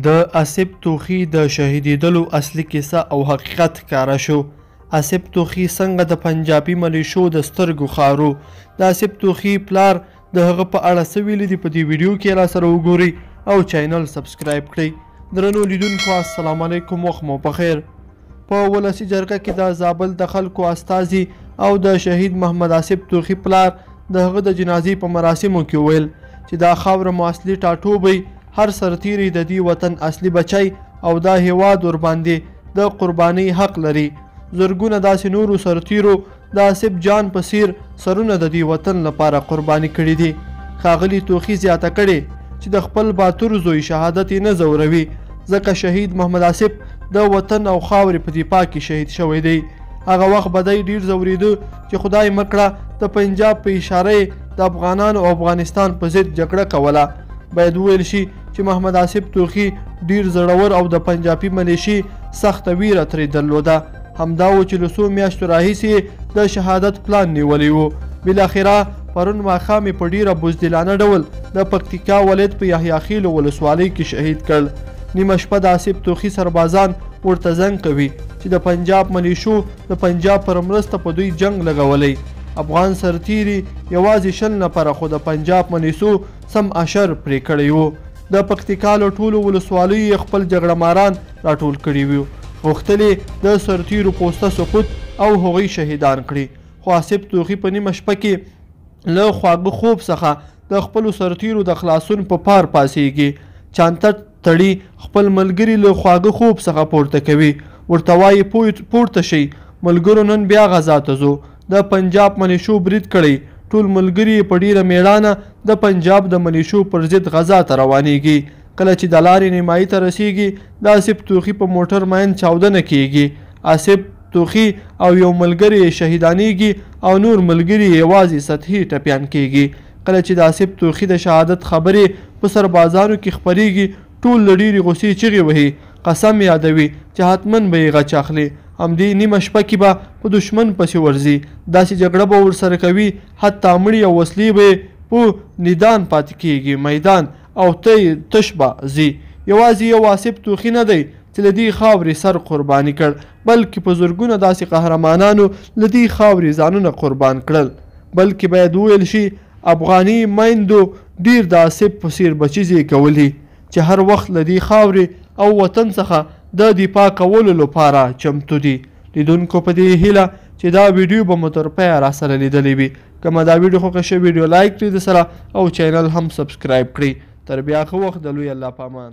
د آصف توخي د شهیدېدلو اصلي کیسه او حقیقت ښکاره شو. آصف توخي څنګه د پنجابي ملیشو د سترګو خارو. د آصف توخي پلار د هغه په اړه څه ویلي دي په دې ویډیو کې راسره وګورئ او چینل سبسکرایب کړئ. درنو لیدونکو السلام علیکم، وخت مو پخیر. په ولسي جرګه کې د زابل د خلکو استازي او د شهید محمد آصف توخي پلار د هغه د جنازې په مراسمو کې ویل چې دا خاوره مو اصلي ټاټوبی، هر سرتیری د دې وطن اصلي بچی او دا هیواد ورباندې د قربانۍ حق لري. زرګونه داسې نورو سرتیرو د آصف جان په څیر سرونه د دې وطن لپاره قرباني کړي دي. ښاغلي توخي زیاته کړې چې د خپل باتور زوی شهادت یې نه ځوروي، ځکه شهید محمد آصف د وطن او خاورې په دفاع کې شهید شوی دی. هغه وخت به دی ډېر ځورېده چې خدای مکړه د پنجاب په اشاره د افغانانو او افغانستان په ضد جګړه کوله. باید وویل شي چې محمد آصف توخي ډیر زړور او د پنجابي ملیشي سخته ویره ترې درلوده. همدا و چې له څو میاشتو راهیسې د شهادت پلان نیولی و. بالاخره پرون ماښام یې په ډیره بزدلانه ډول د پکتیکا ولایت په یحیی خیل ولسوالۍ کې شهید کړ. نیمه شپه د آصف توخي سربازان ورته زنګ کوي چې د پنجاب ملیشو د پنجاب پر مرسته په دوی جنگ لګولی. افغان سرتیري یوازې 20 نفره خو د پنجاب ملیشو سم اشر پرې کړی وو. د پکتیکا له ټولو ولسوالیو خپل جګړه ماران راټول کړي وو، غوښتل د سرتیرو پوسته سقوط او هغوی شهیدان کړي. خو آصف توخي په نیمه شپه کې له خواږه خوب څخه د خپلو سرتیرو د خلاصون په پار پاسېږي. چانته تړي خپل ملګري له خواږه خوب څخه پورته کوي، ورته وایي پورته شئ ملګرو، نن بیا غزا ته ځو. د پنجاب ملیشو برید کړی، ټول ملګري په ډیره میړانه د پنجاب د ملیشو پر ضد غزا ته روانیږي. کله چې د لارې نیمایي ته رسیږي د آصف توخي په موټر ماین چاودنه کیږي. آصف توخي او یو ملګری شهیدانیږي او نور ملګري یوازې سطحي ټپیان کیږي. کله چې د آصف توخي د شهادت خبرې په سربازانو کې خپریږي ټول له ډیرې غوسې چغې وهي، قسم یادوي چې حتمن به یې غچ اخلي. همدې نیمه شپه کې به په دشمن پسې ورځي، داسې جګړه به ورسره کوي حتی مړي او وسلې به په نیدان پاتې کیږي میدان او تش به ځي. یوازې یو آصف توخي نه دی چې له دې خاورې سر قرباني کړ، بلکې په زرګونه داسې قهرمانانو له دې خاورې ځانونه قربان کړل. بلکې باید وویل شي افغاني میندو ډیر د آصف په څیر بچي زیږولي چې هر وخت له دې خاورې او وطن څخه د دفاع کولو لپاره چمتو دي. لیدونکو په دې هیله چې دا ویډیو به مو تر پایه راسره لیدلی وي. که ما دا ویډیو خوښه شوې ویډیو لایک کړئ د سره او چینل هم سبسکرایب کړئ. تر بیا ښه وخت، د لوی الله په امان.